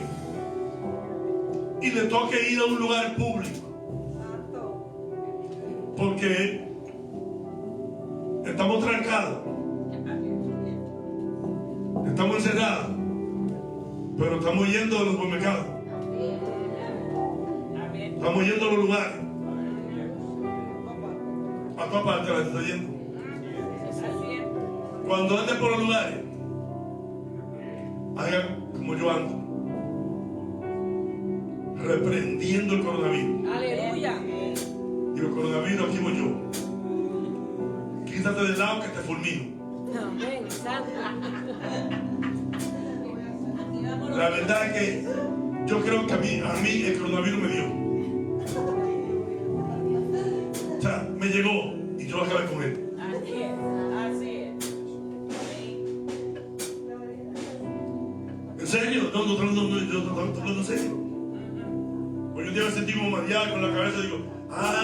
A: y le toque ir a un lugar público, porque estamos trancados, estamos encerrados, pero estamos yendo a los supermercados, estamos yendo a los lugares. A todas partes la está yendo. Cuando ande por los lugares, haga como yo ando, reprendiendo el coronavirus.
B: Aleluya.
A: Y el coronavirus, aquí voy yo. Quítate del lado que te fulmino.
B: Amén.
A: La verdad es que yo creo que a mí el coronavirus me dio. O sea, me llegó y yo acabé con él.
B: Así es, así es.
A: ¿En serio? No, yo estoy hablando en serio. Pues un día me sentí como mareado con la cabeza y digo,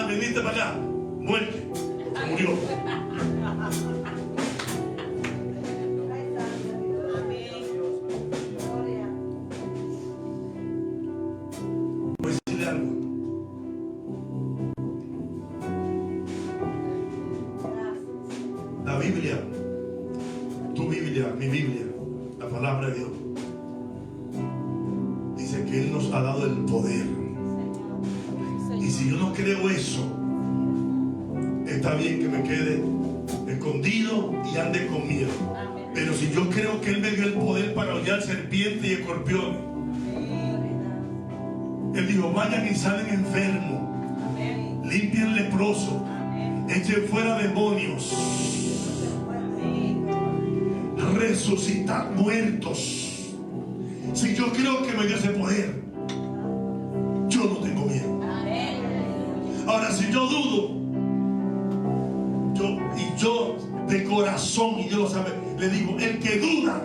A: veniste para acá, muerte, se murió. Voy a decirle algo. La Biblia, tu Biblia, mi Biblia, la palabra de Dios, dice que Él nos ha dado el poder. Y si yo no creo eso, está bien que me quede escondido y ande con miedo. Pero si yo creo que Él me dio el poder para hollar serpientes y escorpiones, Él dijo, vayan y salen enfermos, limpien leprosos, echen fuera demonios, resucitar muertos. Si yo creo que me dio ese poder, yo no tengo miedo. Ahora, si yo dudo, yo de corazón, y Dios lo sabe, le digo, el que duda,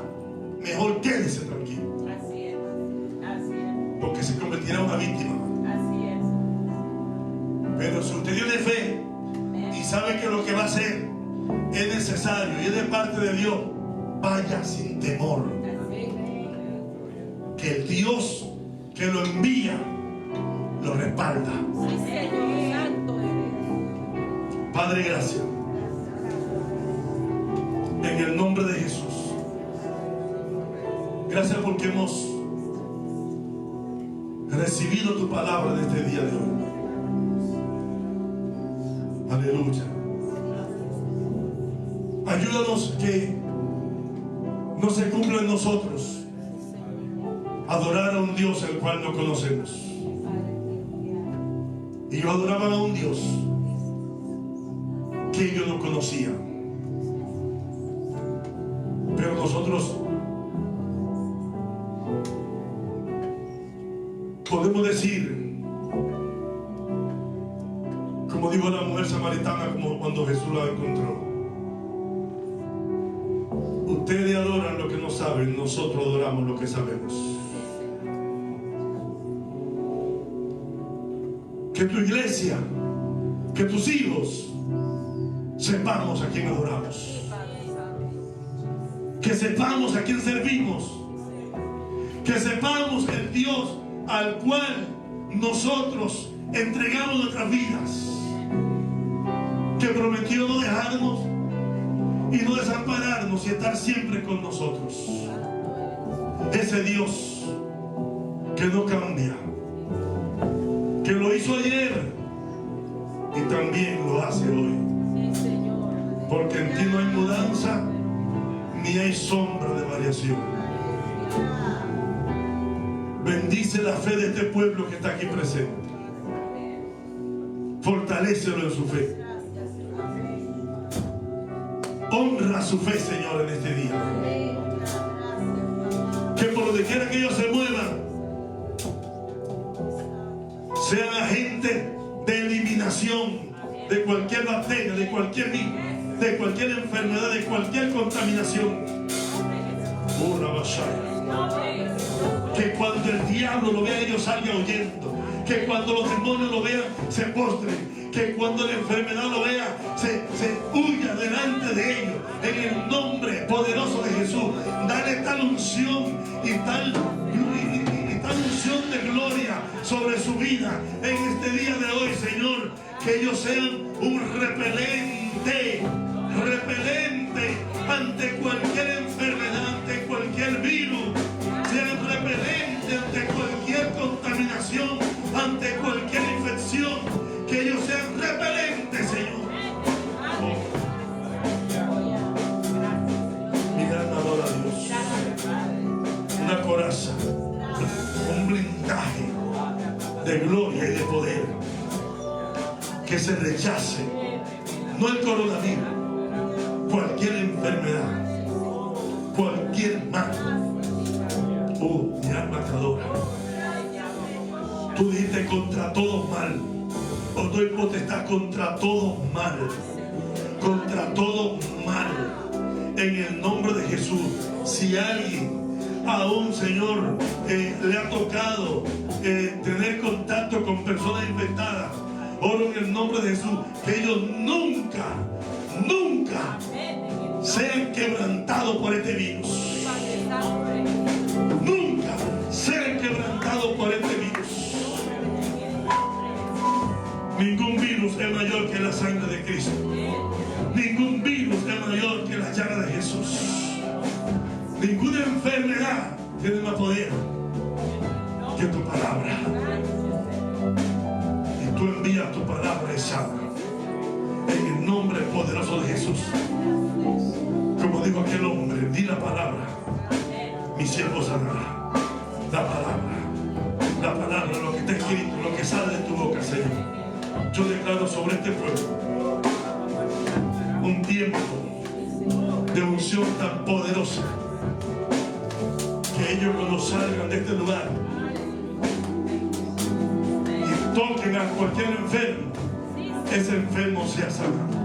A: mejor quédese tranquilo.
B: Así es, así es,
A: Porque se convertirá en una víctima.
B: así es.
A: Pero si usted tiene fe y sabe que lo que va a hacer es necesario y es de parte de Dios, vaya sin temor. Que el Dios que lo envía lo respalda.
B: Sí, Señor, santo eres.
A: Padre, gracias. En el nombre de Jesús. Gracias porque hemos recibido tu palabra de este día de hoy. Aleluya. Ayúdanos que no se cumpla en nosotros adorar a un Dios el cual no conocemos. Y ellos adoraban a un Dios que ellos no conocían. Pero nosotros podemos decir, como dijo la mujer samaritana, como cuando Jesús la encontró: ustedes adoran lo que no saben, nosotros adoramos lo que sabemos. Que tu iglesia, que tus hijos sepamos a quién adoramos, que sepamos a quién servimos, que sepamos el Dios al cual nosotros entregamos nuestras vidas, que prometió no dejarnos y no desampararnos y estar siempre con nosotros. Ese Dios que no cambia, que lo hizo ayer y también lo hace hoy, porque en ti no hay mudanza ni hay sombra de variación. Bendice la fe de este pueblo que está aquí presente, fortalécelo en su fe, honra su fe, Señor, en este día. Que por donde quiera que ellos se muevan, sean agentes de eliminación de cualquier bacteria, de cualquier virus, de cualquier enfermedad, de cualquier contaminación. Que cuando el diablo lo vea, ellos salgan huyendo. Que cuando los demonios lo vean, se postren. Que cuando la enfermedad lo vea, se huya delante de ellos. En el nombre poderoso de Jesús. Dale tal unción y tal unción de gloria sobre su vida en este día de hoy, Señor. Que ellos sean un repelente ante cualquier enfermedad, ante cualquier virus. Sean repelentes ante cualquier contaminación, ante cualquier infección. Que ellos sean repelentes, Señor. Mi gran adora a Dios. Una coraza, un blindaje de gloria y de poder. Que se rechace, no el coronavirus, cualquier enfermedad, cualquier mal. Oh, mi alma te adora. Tú dijiste contra todo mal. Os doy potestad contra todo mal. Contra todo mal. En el nombre de Jesús. Si alguien, aún, Señor, le ha tocado tener contacto con personas infectadas, oro en el nombre de Jesús, que ellos nunca sean quebrantados por este virus. Nunca sean quebrantados por este virus. Ningún virus es mayor que la sangre de Cristo. Ningún virus es mayor que la llaga de Jesús. Ninguna enfermedad tiene más poder que tu palabra. Y tú envías tu palabra y sana. En el nombre poderoso de Jesús. Como dijo aquel hombre, di la palabra. Mi siervo sanará. La palabra, lo que está escrito, lo que sale de tu boca, Señor. Yo declaro sobre este pueblo un tiempo de unción tan poderosa, que ellos cuando salgan de este lugar y toquen a cualquier enfermo, ese enfermo sea sanado.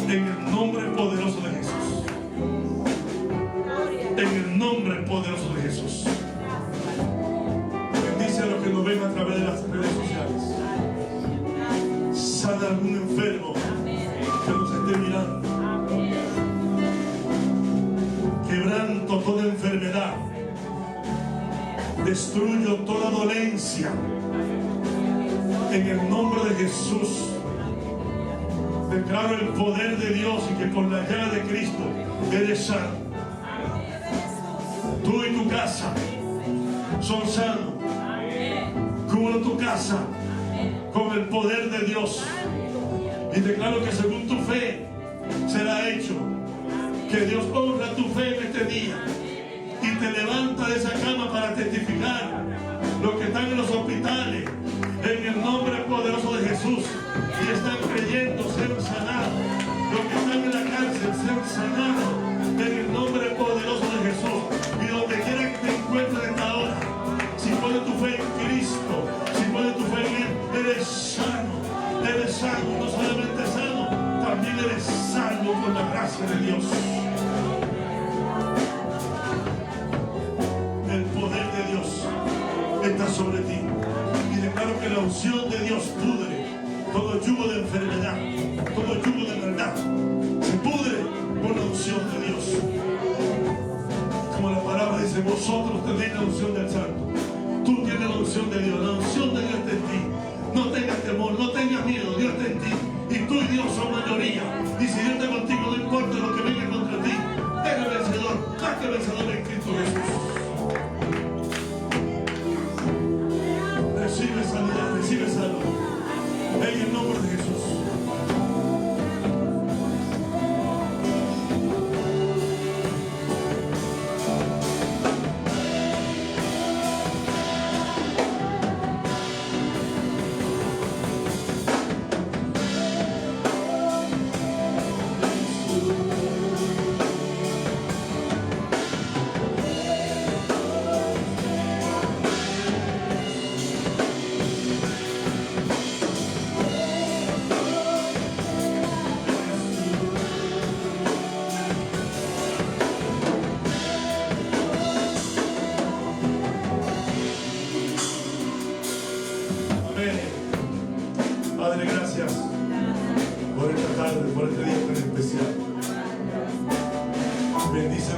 A: En el nombre poderoso de Jesús. En el nombre poderoso de Jesús. Bendice a los que nos ven a través de las redes sociales. Sana a algún enfermo que nos esté mirando. Quebranto toda enfermedad. Destruyo toda dolencia. En el nombre de Jesús. Declaro el poder de Dios y que por la llaga de Cristo eres sano. Tú y tu casa son sanos. Cubro tu casa con el poder de Dios. Y declaro que según tu fe será hecho. Que Dios honra tu fe en este día. Y te levanta de esa cama para testificar los que están en los hospitales. En el nombre poderoso de Jesús. Y están creyendo ser sanados. Los que están en la cárcel ser sanados. En el nombre poderoso de Jesús. Y donde quiera que te encuentres en esta hora. Si pones tu fe en Cristo. Si pones tu fe en Él. Eres sano. Eres sano. No solamente sano. También eres salvo por la gracia de Dios. El poder de Dios está sobre ti. Y declaro que la unción de Dios pudre todo yugo de enfermedad, todo yugo de maldad. Se pudre con la unción de Dios. Como la palabra dice, vosotros tenéis la unción del Santo. Tú tienes la unción de Dios. La unción de Dios está en ti. No tengas temor, no tengas miedo. Dios está en ti. Y tú y Dios son mayoría. Y si Dios está contigo, no importa lo que venga contra ti. Eres vencedor, más que vencedor en Cristo Jesús. Recibe sanidad, recibe salud. En el nombre de Jesús. Bendícelo.